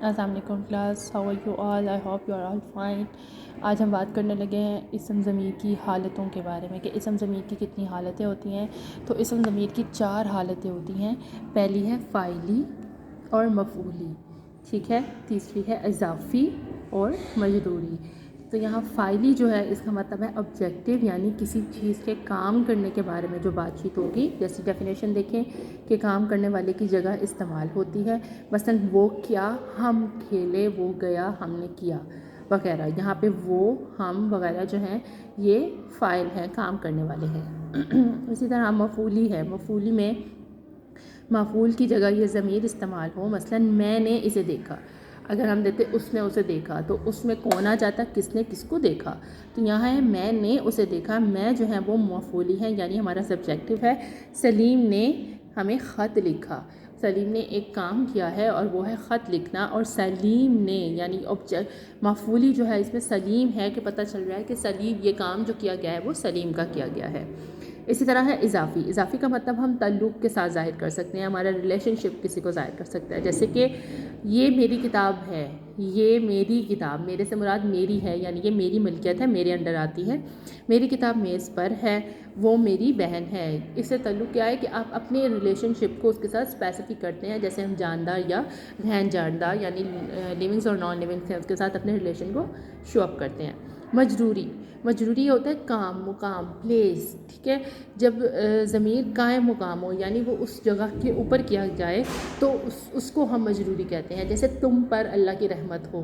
السلام علیکم class, how are you all? I hope you are all fine. آج ہم بات کرنے لگے ہیں اسم ضمیر کی حالتوں کے بارے میں کہ اسم ضمیر کی کتنی حالتیں ہوتی ہیں۔ تو اسم ضمیر کی 4 حالتیں ہوتی ہیں۔ پہلی ہے فاعلی اور مفعولی، ٹھیک ہے۔ تیسری ہے اضافی اور مجروری۔ تو یہاں فاعلی جو ہے اس کا مطلب ہے آبجیکٹیو، یعنی کسی چیز کے کام کرنے کے بارے میں جو بات چیت ہوگی۔ جیسے ڈیفینیشن دیکھیں کہ کام کرنے والے کی جگہ استعمال ہوتی ہے، مثلا وہ کیا، ہم کھیلے، وہ گیا، ہم نے کیا وغیرہ۔ یہاں پہ وہ، ہم وغیرہ جو ہیں یہ فاعل ہیں، کام کرنے والے ہیں۔ اسی طرح مفعولی ہے۔ مفعولی میں مفعول کی جگہ یہ ضمیر استعمال ہو، مثلا میں نے اسے دیکھا، اگر ہم دیتے اس نے اسے دیکھا تو اس میں کون آ جاتا، کس نے کس کو دیکھا۔ تو یہاں ہے میں نے اسے دیکھا، میں جو ہے وہ مفعولی ہے یعنی ہمارا سبجیکٹو ہے۔ سلیم نے ہمیں خط لکھا، سلیم نے ایک کام کیا ہے اور وہ ہے خط لکھنا، اور سلیم نے یعنی مفعولی جو ہے اس میں سلیم ہے کہ پتہ چل رہا ہے کہ سلیم یہ کام جو کیا گیا ہے وہ سلیم کا کیا گیا ہے۔ اسی طرح ہے اضافی۔ اضافی کا مطلب ہم تعلق کے ساتھ ظاہر کر سکتے ہیں، ہمارا ریلیشن شپ کسی کو ظاہر کر سکتا ہے، جیسے کہ یہ میری کتاب ہے، یہ میری کتاب، میرے سے مراد میری ہے یعنی یہ میری ملکیت ہے، میرے انڈر آتی ہے۔ میری کتاب میز پر ہے، وہ میری بہن ہے۔ اس سے تعلق کیا ہے کہ آپ اپنے ریلیشن شپ کو اس کے ساتھ اسپیسیفک کرتے ہیں، جیسے ہم جاندار یا بہن جاندار یعنی لیونگس اور نان لیونگس ہیں اس کے ساتھ اپنے ریلیشن کو شو اپ کرتے ہیں۔ مجروری، مجروری ہوتا ہے کام، مقام، پلیس، ٹھیک ہے۔ جب ضمیر قائم مقام ہو یعنی وہ اس جگہ کے اوپر کیا جائے تو اس کو ہم مجروری کہتے ہیں۔ جیسے تم پر اللہ کی رحمت ہو،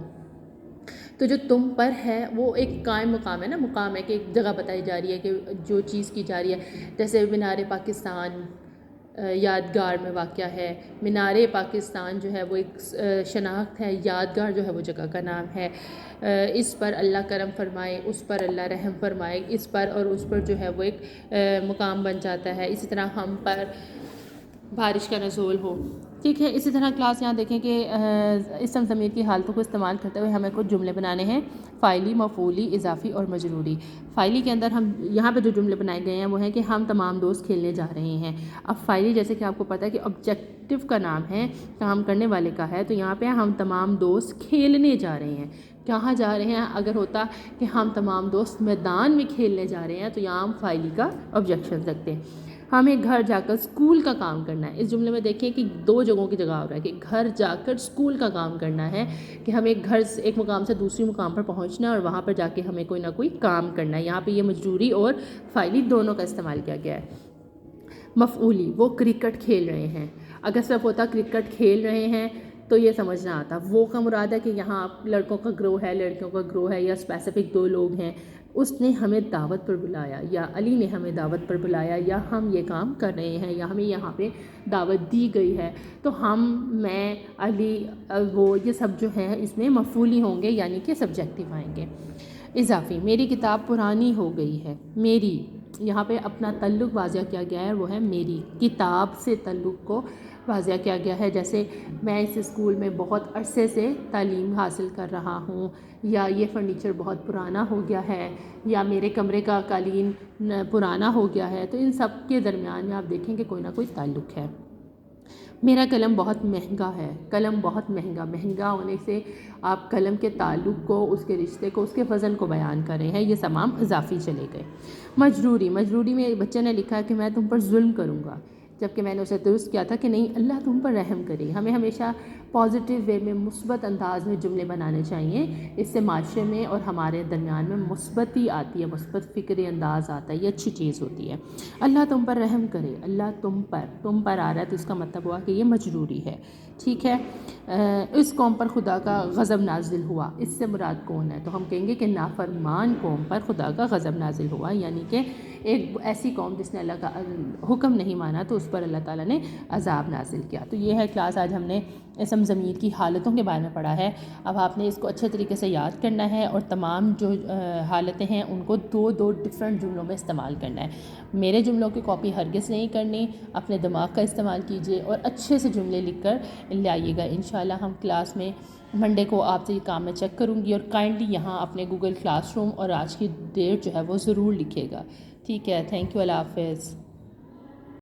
تو جو تم پر ہے وہ ایک قائم مقام ہے نا، مقام ہے کہ ایک جگہ بتائی جا رہی ہے کہ جو چیز کی جا رہی ہے۔ جیسے مینار پاکستان یادگار میں واقع ہے، مینار پاکستان جو ہے وہ ایک شناخت ہے، یادگار جو ہے وہ جگہ کا نام ہے۔ اس پر اللہ کرم فرمائے، اس پر اللہ رحم فرمائے، اس پر اور اس پر جو ہے وہ ایک مقام بن جاتا ہے۔ اسی طرح ہم پر بارش کا نزول ہو، ٹھیک ہے۔ اسی طرح کلاس یہاں دیکھیں کہ اسم ضمیر کی حالتوں کو استعمال کرتے ہوئے ہمیں کچھ جملے بنانے ہیں، فاعلی، مفعولی، اضافی اور مجروری۔ فاعلی کے اندر ہم یہاں پہ جو جملے بنائے گئے ہیں وہ ہیں کہ ہم تمام دوست کھیلنے جا رہے ہیں۔ اب فاعلی جیسے کہ آپ کو پتہ ہے کہ آبجیکٹو کا نام ہے، کام کرنے والے کا ہے، تو یہاں پہ ہم تمام دوست کھیلنے جا رہے ہیں۔ کہاں جا رہے ہیں؟ اگر ہوتا کہ ہم تمام دوست میدان میں کھیلنے جا رہے ہیں تو یہاں ہم فاعلی کا آبجیکشن رکھتے ہیں۔ ہمیں گھر جا کر اسکول کا کام کرنا ہے۔ اس جملے میں دیکھیں کہ 2 جگہوں کی جگہ ہو رہا ہے کہ گھر جا کر اسکول کا کام کرنا ہے، کہ ہمیں گھر سے ایک مقام سے دوسری مقام پر پہنچنا ہے اور وہاں پر جا کے ہمیں کوئی نہ کوئی کام کرنا ہے۔ یہاں پہ یہ مجروری اور فاعلی دونوں کا استعمال کیا گیا ہے۔ مفعولی، وہ کرکٹ کھیل رہے ہیں۔ اگر صرف ہوتا کرکٹ کھیل رہے ہیں تو یہ سمجھ نہ آتا۔ وہ کا مراد ہے کہ یہاں لڑکوں کا گروہ ہے، لڑکیوں کا گروہ ہے، یا اسپیسیفک 2 لوگ ہیں، اس نے ہمیں دعوت پر بلایا، یا علی نے ہمیں دعوت پر بلایا، یا ہم یہ کام کر رہے ہیں، یا ہمیں یہاں پہ دعوت دی گئی ہے۔ تو ہم، میں، علی، وہ، یہ سب جو ہیں اس میں مفعولی ہوں گے یعنی کہ سبجیکٹیو آئیں گے۔ اضافی، میری کتاب پرانی ہو گئی ہے۔ میری، یہاں پہ اپنا تعلق واضح کیا گیا ہے، وہ ہے میری کتاب سے تعلق کو واضح کیا گیا ہے۔ جیسے میں اس اسکول میں بہت عرصے سے تعلیم حاصل کر رہا ہوں، یا یہ فرنیچر بہت پرانا ہو گیا ہے، یا میرے کمرے کا قالین پرانا ہو گیا ہے۔ تو ان سب کے درمیان میں آپ دیکھیں کہ کوئی نہ کوئی تعلق ہے۔ میرا قلم بہت مہنگا ہے۔ قلم بہت مہنگا، مہنگا ہونے سے آپ قلم کے تعلق کو، اس کے رشتے کو، اس کے وزن کو بیان کر رہے ہیں۔ یہ تمام اضافی چلے گئے۔ مجروری، مجروری میں بچے نے لکھا کہ میں تم پر ظلم کروں گا، جبکہ میں نے اسے درست کیا تھا کہ نہیں، اللہ تم پر رحم کرے۔ ہمیں ہمیشہ پازیٹیو وے میں، مثبت انداز میں جملے بنانے چاہیے۔ اس سے معاشرے میں اور ہمارے درمیان میں مثبتی آتی ہے، مثبت فکری انداز آتا ہے، یہ اچھی چیز ہوتی ہے۔ اللہ تم پر رحم کرے، اللہ تم پر آ رہا ہے تو اس کا مطلب ہوا کہ یہ مجروری ہے، ٹھیک ہے۔ اس قوم پر خدا کا غضب نازل ہوا، اس سے مراد کون ہے؟ تو ہم کہیں گے کہ نافرمان قوم پر خدا کا غضب نازل ہوا، یعنی کہ ایک ایسی قوم جس نے اللہ کا حکم نہیں مانا تو اس پر اللہ تعالیٰ نے عذاب نازل کیا۔ تو یہ ہے کلاس، آج ہم نے اسم ضمیر کی حالتوں کے بارے میں پڑھا ہے۔ اب آپ نے اس کو اچھے طریقے سے یاد کرنا ہے اور تمام جو حالتیں ہیں ان کو 2 ڈفرینٹ جملوں میں استعمال کرنا ہے۔ میرے جملوں کی کاپی ہرگز نہیں کرنی، اپنے دماغ کا استعمال کیجیے اور اچھے سے جملے لکھ کر لے آئیے گا۔ انشاءاللہ ہم کلاس میں منڈے کو آپ سے یہ کام میں چیک کروں گی، اور کائنڈلی یہاں اپنے گوگل کلاس روم اور آج کی ڈیٹ جو ہے وہ ضرور لکھے گا، ٹھیک ہے۔ تھینک یو، اللہ حافظ۔